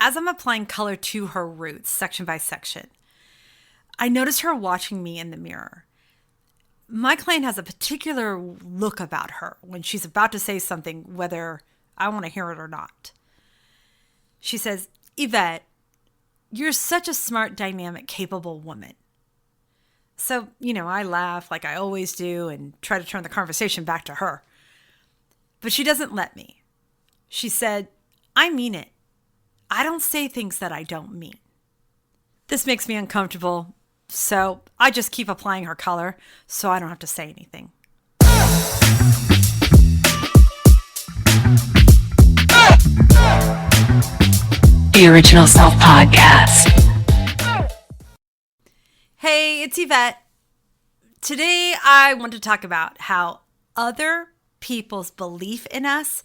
as I'm applying color to her roots, section by section, I notice her watching me in the mirror. My client has a particular look about her when she's about to say something, whether I want to hear it or not. She says, "Yvette, you're such a smart, dynamic, capable woman." So, I laugh like I always do and try to turn the conversation back to her. But she doesn't let me. She said, "I mean it. I don't say things that I don't mean." This makes me uncomfortable, so I just keep applying her color so I don't have to say anything. The Original Self Podcast. Hey, it's Yvette. Today I want to talk about how other people's belief in us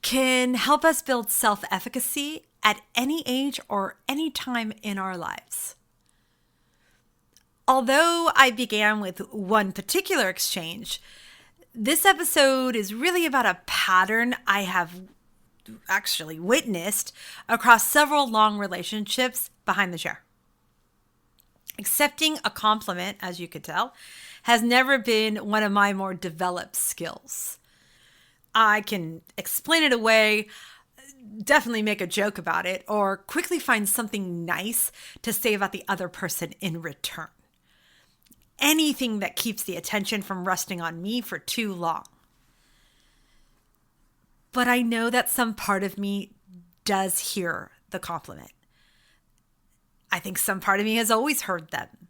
can help us build self-efficacy at any age or any time in our lives. Although I began with one particular exchange, this episode is really about a pattern I have actually witnessed across several long relationships behind the chair. Accepting a compliment, as you could tell, has never been one of my more developed skills. I can explain it away, definitely make a joke about it, or quickly find something nice to say about the other person in return. Anything that keeps the attention from resting on me for too long. But I know that some part of me does hear the compliment. I think some part of me has always heard them.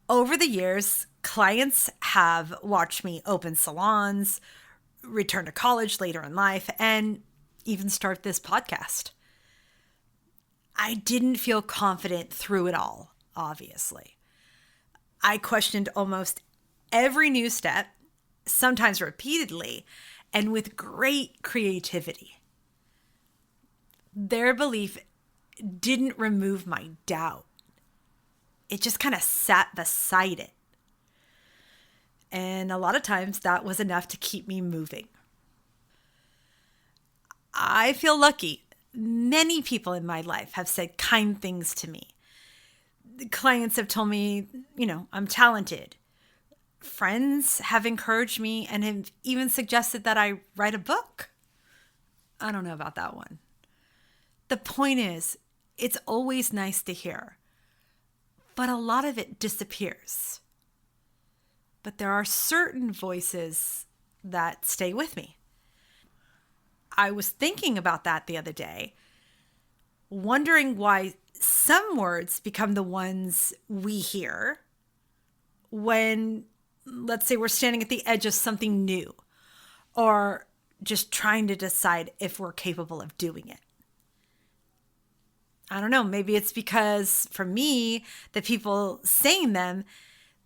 Over the years, clients have watched me open salons, return to college later in life, and even start this podcast. I didn't feel confident through it all, obviously. I questioned almost every new step, sometimes repeatedly, and with great creativity. Their belief didn't remove my doubt. It just kind of sat beside it. And a lot of times that was enough to keep me moving. I feel lucky. Many people in my life have said kind things to me. The clients have told me, I'm talented. Friends have encouraged me and have even suggested that I write a book. I don't know about that one. The point is, it's always nice to hear, but a lot of it disappears. But there are certain voices that stay with me. I was thinking about that the other day, wondering why some words become the ones we hear when, let's say, we're standing at the edge of something new or just trying to decide if we're capable of doing it. I don't know, maybe it's because for me, the people saying them,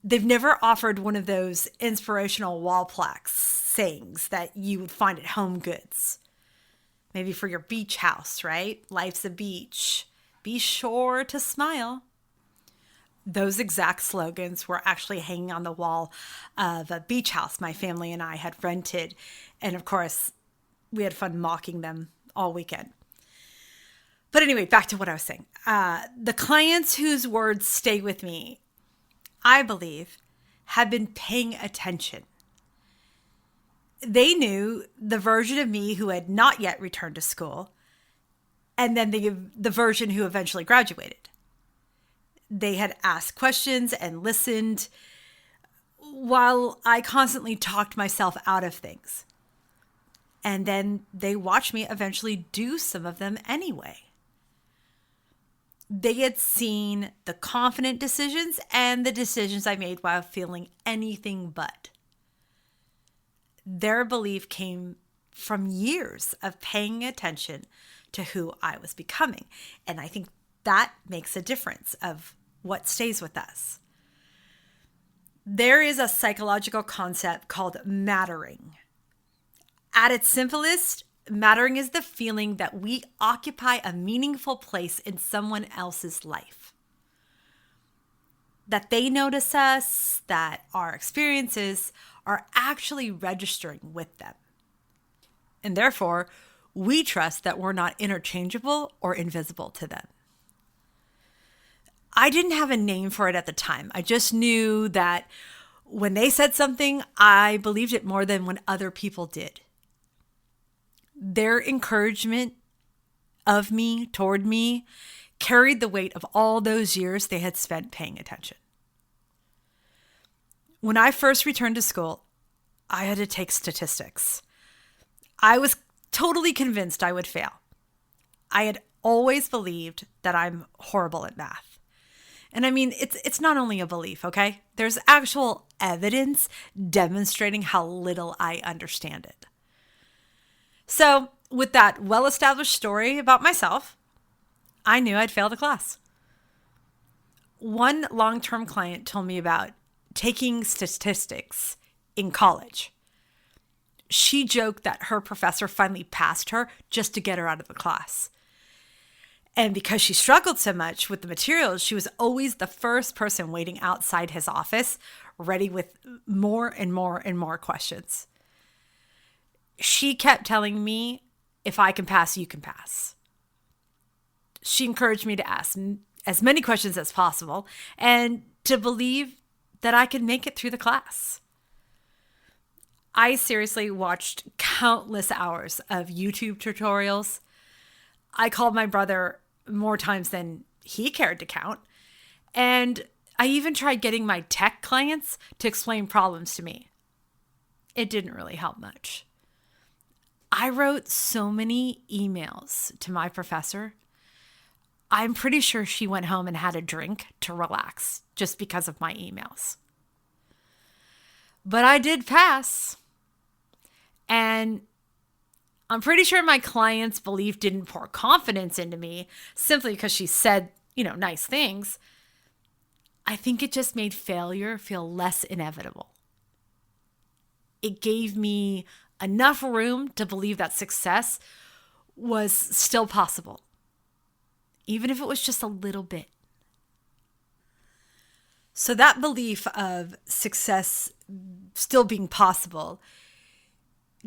they've never offered one of those inspirational wall plaques sayings that you would find at Home Goods. Maybe for your beach house, right? Life's a beach. Be sure to smile. Those exact slogans were actually hanging on the wall of a beach house my family and I had rented. And of course, we had fun mocking them all weekend. But anyway, back to what I was saying. The clients whose words stay with me, I believe, have been paying attention. They knew the version of me who had not yet returned to school, and then the version who eventually graduated. They had asked questions and listened while I constantly talked myself out of things. And then they watched me eventually do some of them anyway. They had seen the confident decisions and the decisions I made while feeling anything but. Their belief came from years of paying attention to who I was becoming. And I think that makes a difference of what stays with us. There is a psychological concept called mattering. At its simplest, mattering is the feeling that we occupy a meaningful place in someone else's life. That they notice us, that our experiences are actually registering with them. And therefore, we trust that we're not interchangeable or invisible to them. I didn't have a name for it at the time. I just knew that when they said something, I believed it more than when other people did. Their encouragement of me, toward me, carried the weight of all those years they had spent paying attention. When I first returned to school, I had to take statistics. I was totally convinced I would fail. I had always believed that I'm horrible at math. And I mean, it's not only a belief, okay? There's actual evidence demonstrating how little I understand it. So, with that well-established story about myself, I knew I'd fail the class. One long-term client told me about taking statistics in college. She joked that her professor finally passed her just to get her out of the class. And because she struggled so much with the materials, she was always the first person waiting outside his office, ready with more and more and more questions. She kept telling me, if I can pass, you can pass. She encouraged me to ask as many questions as possible and to believe that I could make it through the class. I seriously watched countless hours of YouTube tutorials. I called my brother more times than he cared to count. And I even tried getting my tech clients to explain problems to me. It didn't really help much. I wrote so many emails to my professor. I'm pretty sure she went home and had a drink to relax just because of my emails. But I did pass. And I'm pretty sure my client's belief didn't pour confidence into me simply because she said, nice things. I think it just made failure feel less inevitable. It gave me enough room to believe that success was still possible, even if it was just a little bit. So that belief of success still being possible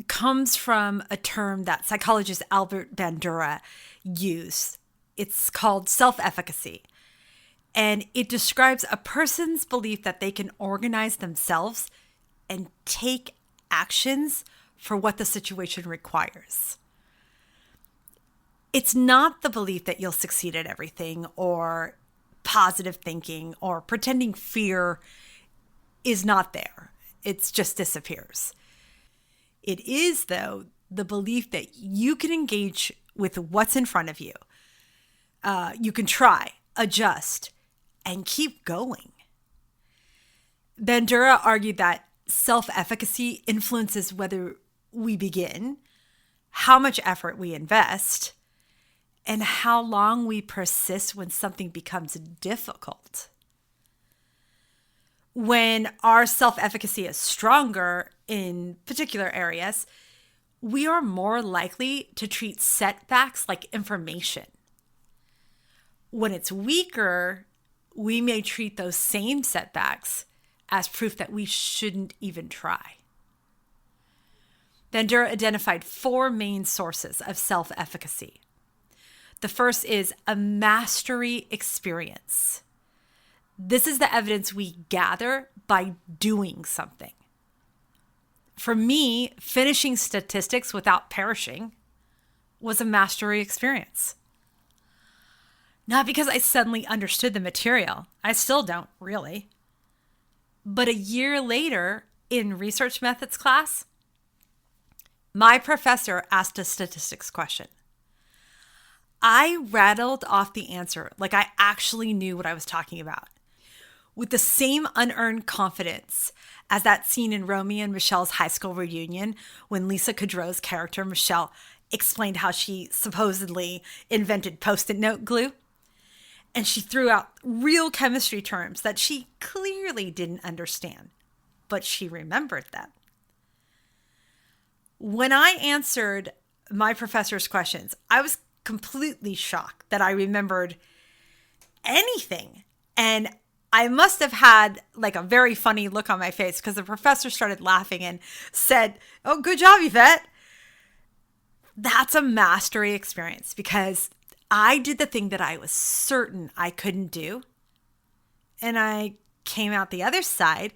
comes from a term that psychologist Albert Bandura used. It's called self-efficacy. And it describes a person's belief that they can organize themselves and take actions for what the situation requires. It's not the belief that you'll succeed at everything, or positive thinking, or pretending fear is not there. It just disappears. It is, though, the belief that you can engage with what's in front of you. You can try, adjust, and keep going. Bandura argued that self-efficacy influences whether we begin, how much effort we invest, and how long we persist when something becomes difficult. When our self-efficacy is stronger in particular areas, we are more likely to treat setbacks like information. When it's weaker, we may treat those same setbacks as proof that we shouldn't even try. Bandura identified 4 main sources of self-efficacy. The first is a mastery experience. This is the evidence we gather by doing something. For me, finishing statistics without perishing was a mastery experience. Not because I suddenly understood the material. I still don't, really. But a year later, in research methods class, my professor asked a statistics question. I rattled off the answer like I actually knew what I was talking about, with the same unearned confidence as that scene in Romeo and Michelle's high school reunion when Lisa Kudrow's character, Michelle, explained how she supposedly invented Post-it note glue. And she threw out real chemistry terms that she clearly didn't understand, but she remembered them. When I answered my professor's questions, I was completely shocked that I remembered anything. And I must have had like a very funny look on my face because the professor started laughing and said, "Oh, good job, Yvette." That's a mastery experience because I did the thing that I was certain I couldn't do. And I came out the other side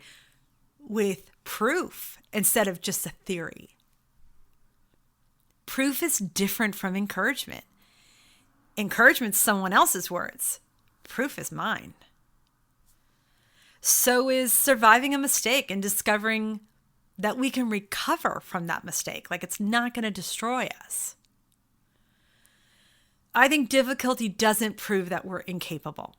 with proof instead of just a theory. Proof is different from encouragement. Encouragement's someone else's words. Proof is mine. So is surviving a mistake and discovering that we can recover from that mistake. Like it's not going to destroy us. I think difficulty doesn't prove that we're incapable.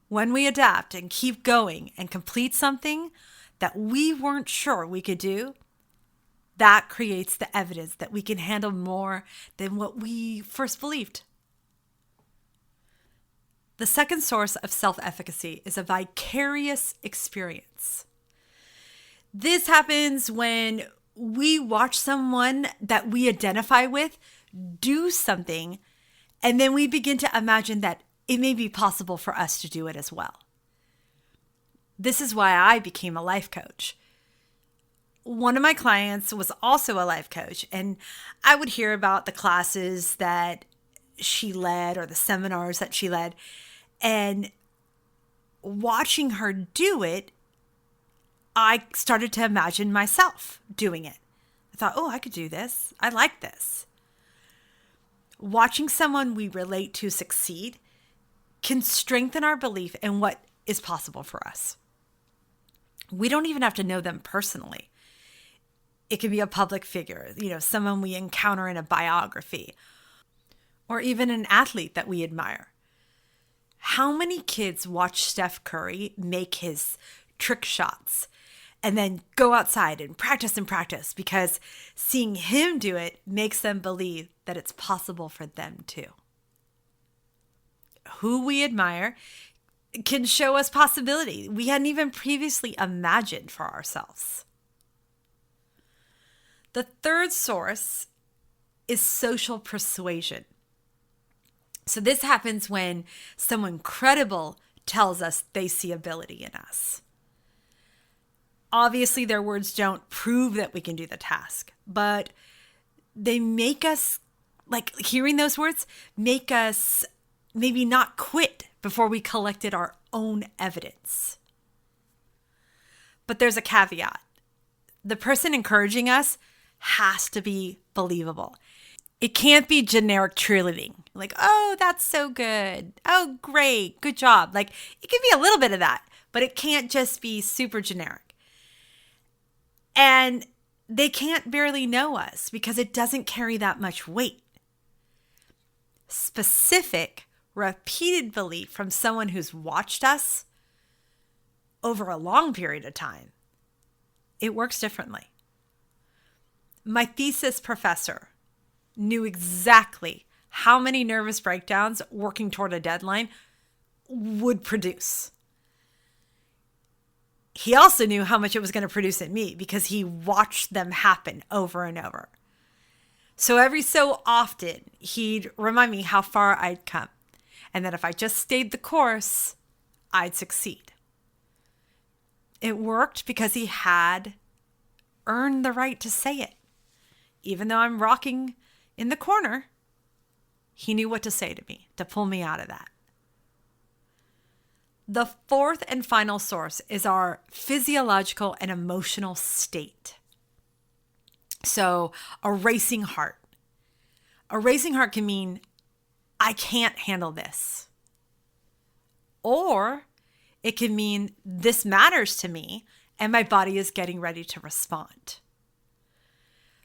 When we adapt and keep going and complete something that we weren't sure we could do, that creates the evidence that we can handle more than what we first believed. The second source of self-efficacy is a vicarious experience. This happens when we watch someone that we identify with do something, and then we begin to imagine that it may be possible for us to do it as well. This is why I became a life coach. One of my clients was also a life coach, and I would hear about the classes that she led or the seminars that she led, and watching her do it, I started to imagine myself doing it. I thought, oh, I could do this. I like this. Watching someone we relate to succeed can strengthen our belief in what is possible for us. We don't even have to know them personally. It can be a public figure, someone we encounter in a biography, or even an athlete that we admire. How many kids watch Steph Curry make his trick shots and then go outside and practice because seeing him do it makes them believe that it's possible for them too. Who we admire can show us possibility we hadn't even previously imagined for ourselves. The third source is social persuasion. So this happens when someone credible tells us they see ability in us. Obviously, their words don't prove that we can do the task, but they make us, like hearing those words, make us maybe not quit before we collected our own evidence. But there's a caveat. The person encouraging us has to be believable. It can't be generic cheerleading. Like, oh, that's so good. Oh, great. Good job. Like, it can be a little bit of that, but it can't just be super generic. And they can't barely know us because it doesn't carry that much weight. Specific, repeated belief from someone who's watched us over a long period of time, it works differently. My thesis professor knew exactly how many nervous breakdowns working toward a deadline would produce. He also knew how much it was going to produce in me because he watched them happen over and over. So every so often, he'd remind me how far I'd come and that if I just stayed the course, I'd succeed. It worked because he had earned the right to say it. Even though I'm rocking in the corner, he knew what to say to me to pull me out of that. The fourth and final source is our physiological and emotional state. So a racing heart. A racing heart can mean, I can't handle this. Or it can mean, this matters to me and my body is getting ready to respond.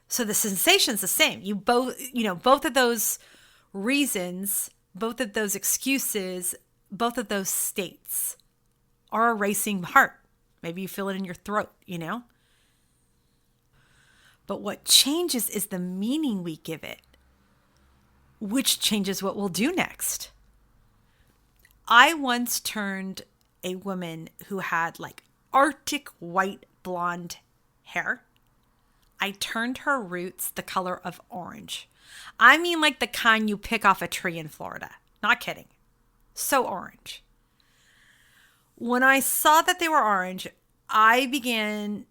So the sensation's the same. Both of those reasons, both of those excuses, both of those states are a racing heart. Maybe you feel it in your throat, But what changes is the meaning we give it, which changes what we'll do next. I once turned a woman who had like Arctic white blonde hair. I turned her roots the color of orange. I mean like the kind you pick off a tree in Florida. Not kidding. So orange. When I saw that they were orange, I began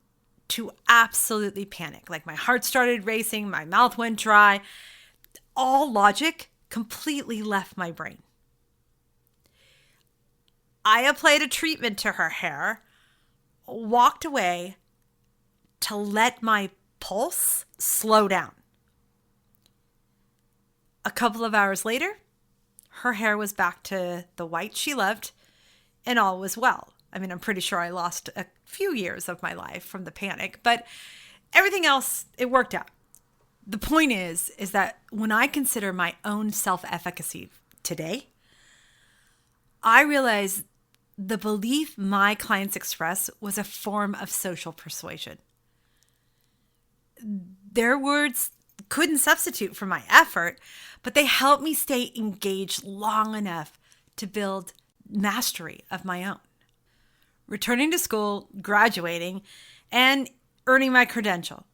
to absolutely panic. Like my heart started racing, my mouth went dry. All logic completely left my brain. I applied a treatment to her hair, walked away to let my pulse slow down. A couple of hours later, her hair was back to the white she loved, and all was well. I mean, I'm pretty sure I lost a few years of my life from the panic, but everything else, it worked out. The point is that when I consider my own self-efficacy today, I realize the belief my clients express was a form of social persuasion. Their words couldn't substitute for my effort, but they helped me stay engaged long enough to build mastery of my own. Returning to school, graduating, and earning my credential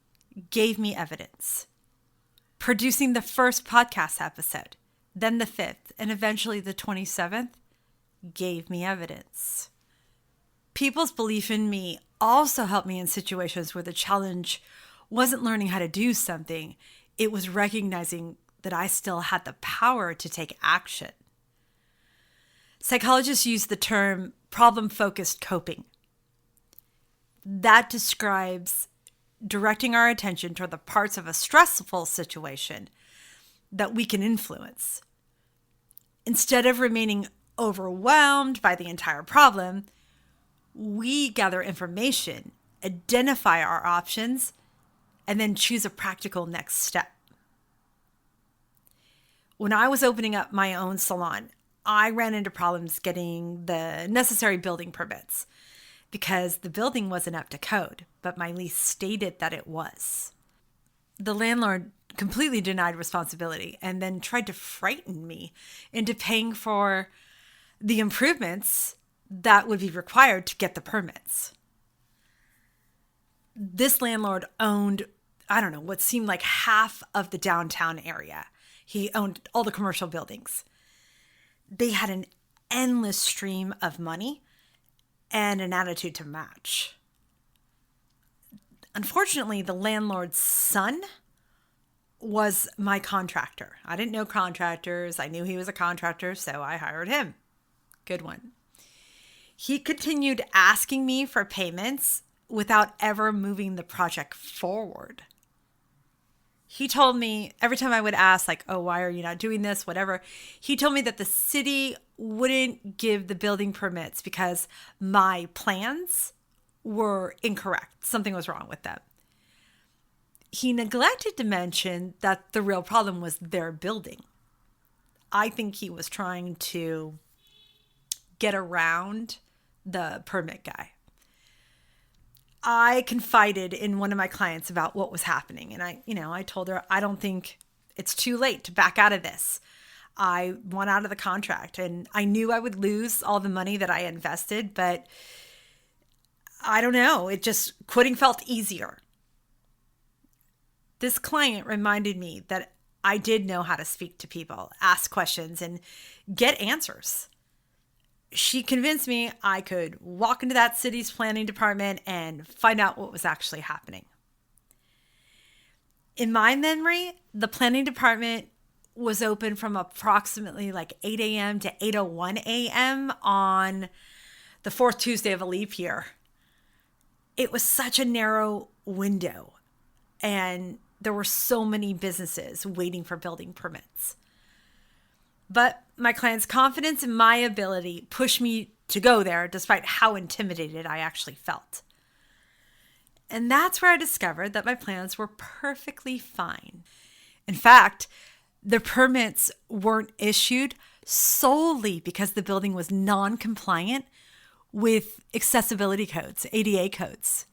gave me evidence. Producing the first podcast episode, then the 5th, and eventually the 27th gave me evidence. People's belief in me also helped me in situations where the challenge wasn't learning how to do something. It was recognizing that I still had the power to take action. Psychologists use the term problem-focused coping. That describes directing our attention toward the parts of a stressful situation that we can influence. Instead of remaining overwhelmed by the entire problem, we gather information, identify our options, and then choose a practical next step. When I was opening up my own salon, I ran into problems getting the necessary building permits because the building wasn't up to code, but my lease stated that it was. The landlord completely denied responsibility and then tried to frighten me into paying for the improvements that would be required to get the permits. This landlord owned, what seemed like half of the downtown area. He owned all the commercial buildings. They had an endless stream of money and an attitude to match. Unfortunately, the landlord's son was my contractor. I didn't know contractors. I knew he was a contractor, so I hired him. Good one. He continued asking me for payments without ever moving the project forward. He told me every time I would ask, why are you not doing this, whatever, he told me that the city wouldn't give the building permits because my plans were incorrect. Something was wrong with them. He neglected to mention that the real problem was their building. I think he was trying to get around the permit guy. I confided in one of my clients about what was happening. And I told her, I don't think it's too late to back out of this. I want out of the contract and I knew I would lose all the money that I invested, but I don't know. Quitting felt easier. This client reminded me that I did know how to speak to people, ask questions, and get answers. She convinced me I could walk into that city's planning department and find out what was actually happening. In my memory, the planning department was open from approximately 8 a.m. to 8:01 a.m. on the fourth Tuesday of a leap year. It was such a narrow window, and there were so many businesses waiting for building permits. But my client's confidence in my ability pushed me to go there despite how intimidated I actually felt. And that's where I discovered that my plans were perfectly fine. In fact, the permits weren't issued solely because the building was non-compliant with accessibility codes, ADA codes,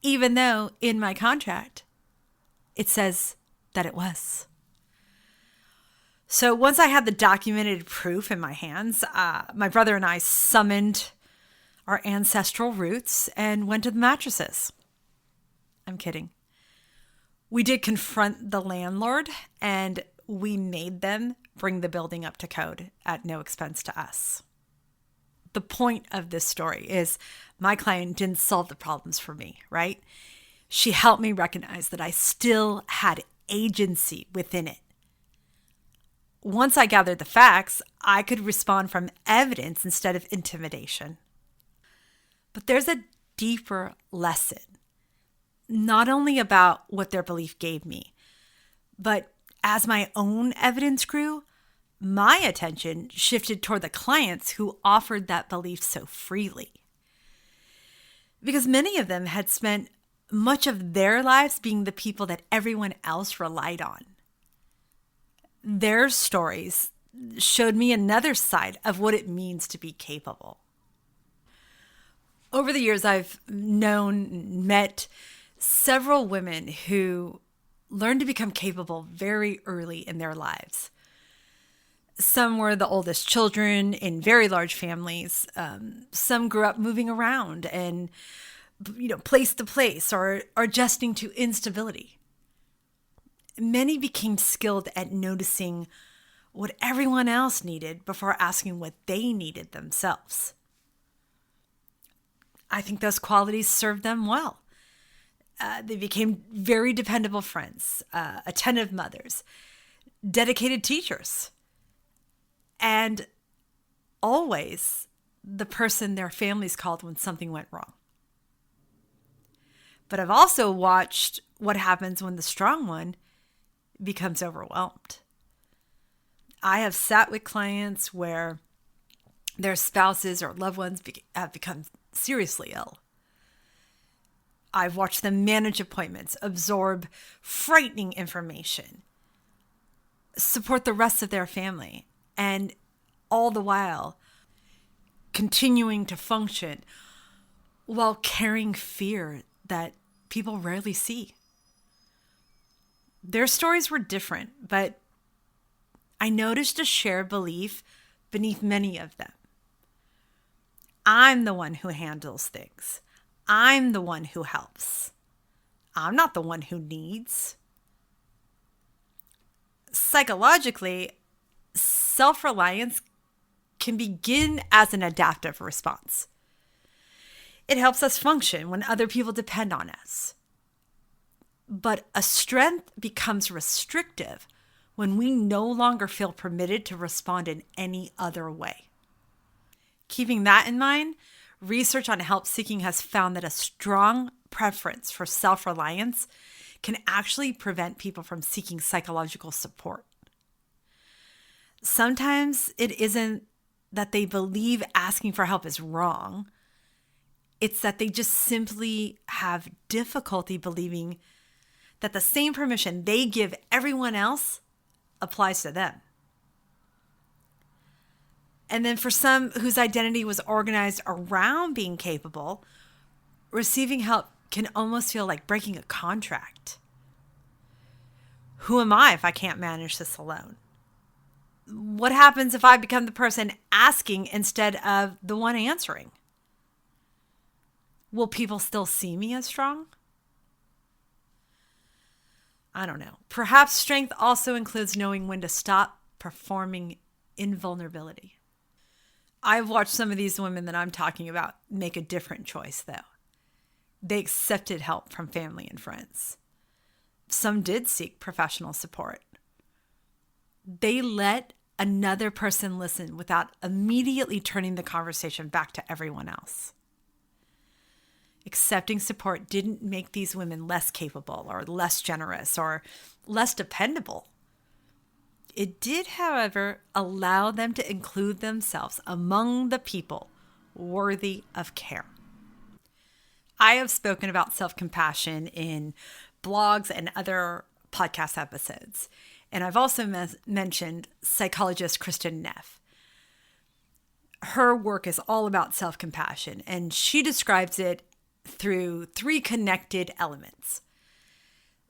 even though in my contract it says that it was. So once I had the documented proof in my hands, my brother and I summoned our ancestral roots and went to the mattresses. I'm kidding. We did confront the landlord and we made them bring the building up to code at no expense to us. the point of this story is my client didn't solve the problems for me, right? She helped me recognize that I still had agency within it. Once I gathered the facts, I could respond from evidence instead of intimidation. But there's a deeper lesson, not only about what their belief gave me, but as my own evidence grew, my attention shifted toward the clients who offered that belief so freely. Because many of them had spent much of their lives being the people that everyone else relied on. Their stories showed me another side of what it means to be capable. Over the years, I've met several women who learned to become capable very early in their lives. Some were the oldest children in very large families. Some grew up moving around and, place to place or adjusting to instability. Many became skilled at noticing what everyone else needed before asking what they needed themselves. I think those qualities served them well. They became very dependable friends, attentive mothers, dedicated teachers, and always the person their families called when something went wrong. But I've also watched what happens when the strong one becomes overwhelmed. I have sat with clients where their spouses or loved ones have become seriously ill. I've watched them manage appointments, absorb frightening information, support the rest of their family, and all the while continuing to function while carrying fear that people rarely see. Their stories were different, but I noticed a shared belief beneath many of them. I'm the one who handles things. I'm the one who helps. I'm not the one who needs. Psychologically, self-reliance can begin as an adaptive response. It helps us function when other people depend on us. But a strength becomes restrictive when we no longer feel permitted to respond in any other way. Keeping that in mind, research on help seeking has found that a strong preference for self-reliance can actually prevent people from seeking psychological support. Sometimes it isn't that they believe asking for help is wrong. It's that they just simply have difficulty believing that the same permission they give everyone else applies to them. And then for some whose identity was organized around being capable, receiving help can almost feel like breaking a contract. Who am I if I can't manage this alone? What happens if I become the person asking instead of the one answering? Will people still see me as strong? I don't know. Perhaps strength also includes knowing when to stop performing invulnerability. I've watched some of these women that I'm talking about make a different choice, though. They accepted help from family and friends. Some did seek professional support. They let another person listen without immediately turning the conversation back to everyone else. Accepting support didn't make these women less capable or less generous or less dependable. It did, however, allow them to include themselves among the people worthy of care. I have spoken about self-compassion in blogs and other podcast episodes, and I've also mentioned psychologist Kristin Neff. Her work is all about self-compassion, and she describes it through 3 connected elements.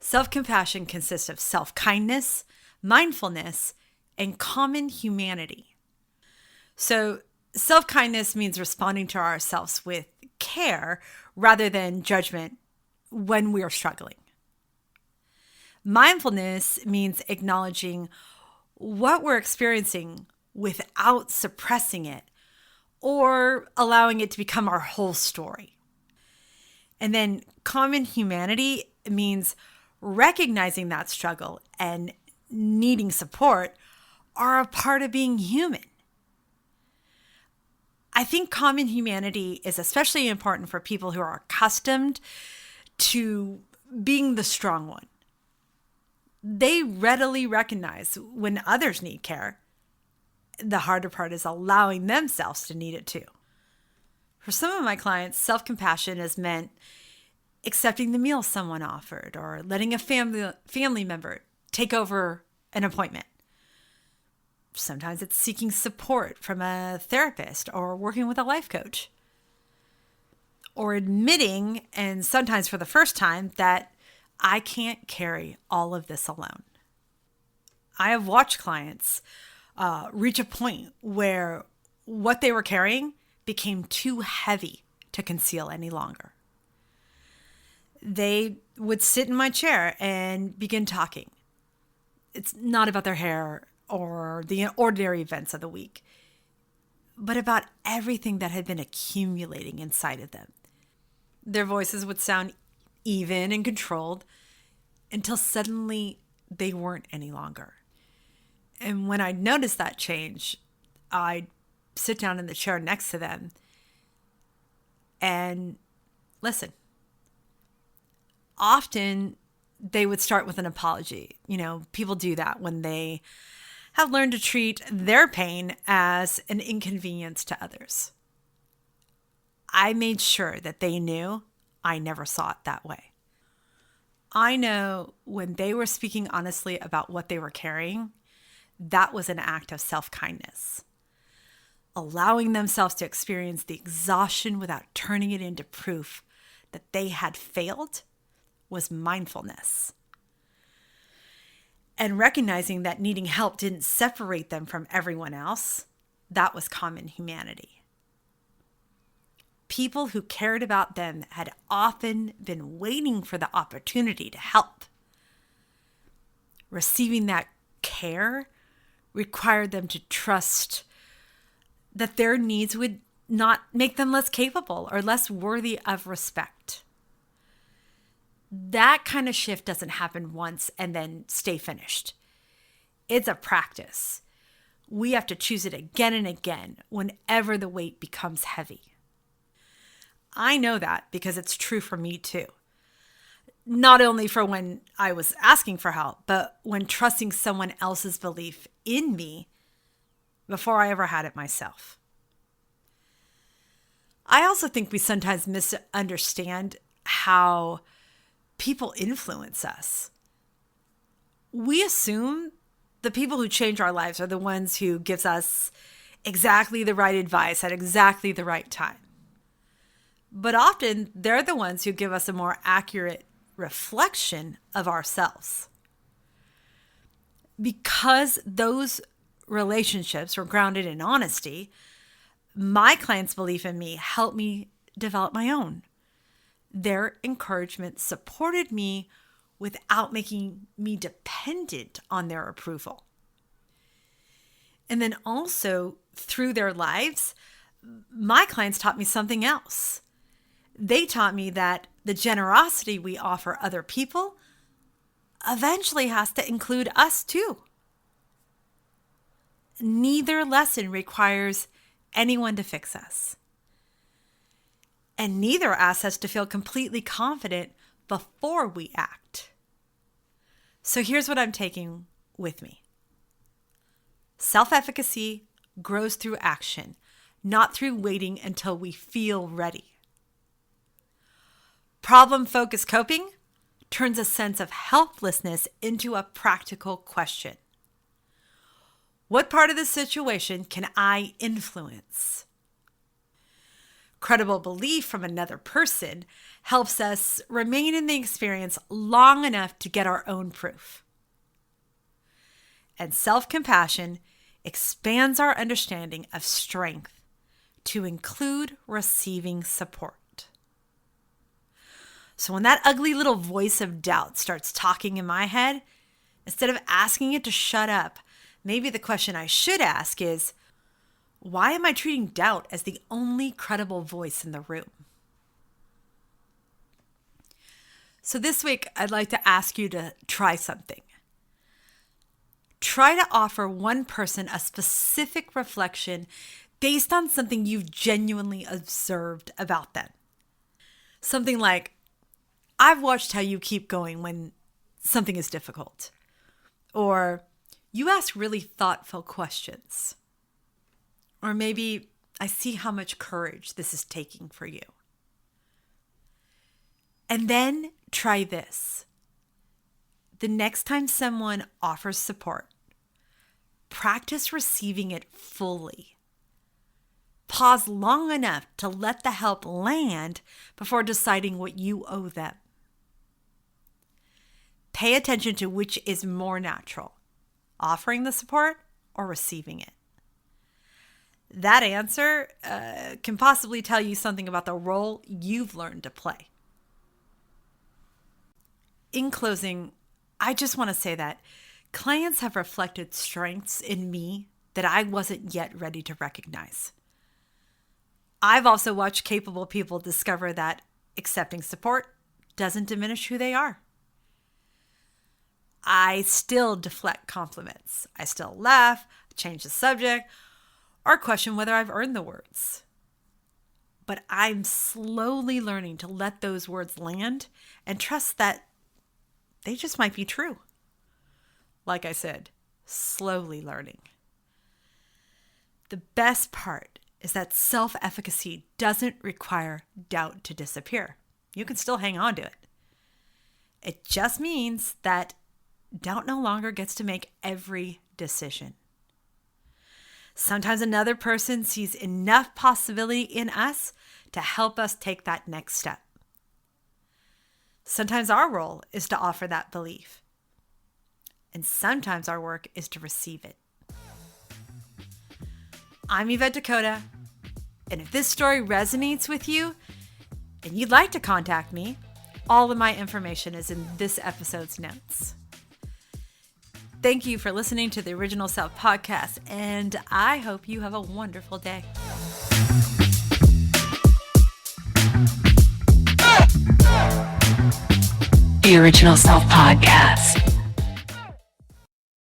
Self-compassion consists of self-kindness, mindfulness, and common humanity. So self-kindness means responding to ourselves with care rather than judgment when we're struggling. Mindfulness means acknowledging what we're experiencing without suppressing it or allowing it to become our whole story. And then common humanity means recognizing that struggle and needing support are a part of being human. I think common humanity is especially important for people who are accustomed to being the strong one. They readily recognize when others need care. The harder part is allowing themselves to need it too. For some of my clients, self-compassion has meant accepting the meal someone offered or letting a family member take over an appointment. Sometimes it's seeking support from a therapist or working with a life coach. Or admitting, and sometimes for the first time, that I can't carry all of this alone. I have watched clients reach a point where what they were carrying became too heavy to conceal any longer. They would sit in my chair and begin talking. It's not about their hair or the ordinary events of the week, but about everything that had been accumulating inside of them. Their voices would sound even and controlled until suddenly they weren't any longer. And when I noticed that change, I'd sit down in the chair next to them and listen. Often they would start with an apology. People do that when they have learned to treat their pain as an inconvenience to others. I made sure that they knew I never saw it that way. I know when they were speaking honestly about what they were carrying, that was an act of self-kindness. Allowing themselves to experience the exhaustion without turning it into proof that they had failed was mindfulness. And recognizing that needing help didn't separate them from everyone else, that was common humanity. People who cared about them had often been waiting for the opportunity to help. Receiving that care required them to trust that their needs would not make them less capable or less worthy of respect. That kind of shift doesn't happen once and then stay finished. It's a practice. We have to choose it again and again whenever the weight becomes heavy. I know that because it's true for me too. Not only for when I was asking for help, but when trusting someone else's belief in me before I ever had it myself. I also think we sometimes misunderstand how people influence us. We assume the people who change our lives are the ones who gives us exactly the right advice at exactly the right time. But often they're the ones who give us a more accurate reflection of ourselves. Because those relationships were grounded in honesty, my clients' belief in me helped me develop my own. Their encouragement supported me without making me dependent on their approval. And then also through their lives, my clients taught me something else. They taught me that the generosity we offer other people eventually has to include us too. Neither lesson requires anyone to fix us. And neither asks us to feel completely confident before we act. So here's what I'm taking with me. Self-efficacy grows through action, not through waiting until we feel ready. Problem-focused coping turns a sense of helplessness into a practical question. What part of the situation can I influence? Credible belief from another person helps us remain in the experience long enough to get our own proof. And self-compassion expands our understanding of strength to include receiving support. So when that ugly little voice of doubt starts talking in my head, instead of asking it to shut up, maybe the question I should ask is, Why am I treating doubt as the only credible voice in the room? So this week, I'd like to ask you to try something. Try to offer one person a specific reflection based on something you've genuinely observed about them. Something like, I've watched how you keep going when something is difficult. Or, you ask really thoughtful questions. Or maybe, I see how much courage this is taking for you. And then try this. The next time someone offers support, practice receiving it fully. Pause long enough to let the help land before deciding what you owe them. Pay attention to which is more natural, offering the support or receiving it. That answer can possibly tell you something about the role you've learned to play. In closing, I just want to say that clients have reflected strengths in me that I wasn't yet ready to recognize. I've also watched capable people discover that accepting support doesn't diminish who they are. I still deflect compliments. I still laugh, change the subject, or question whether I've earned the words. But I'm slowly learning to let those words land and trust that they just might be true. Like I said, slowly learning. The best part is that self-efficacy doesn't require doubt to disappear. You can still hang on to it. It just means that doubt no longer gets to make every decision. Sometimes another person sees enough possibility in us to help us take that next step. Sometimes our role is to offer that belief. And sometimes our work is to receive it. I'm Yvette Dakota, and if this story resonates with you and you'd like to contact me, all of my information is in this episode's notes. Thank you for listening to the Original Self podcast, and I hope you have a wonderful day. The Original Self Podcast.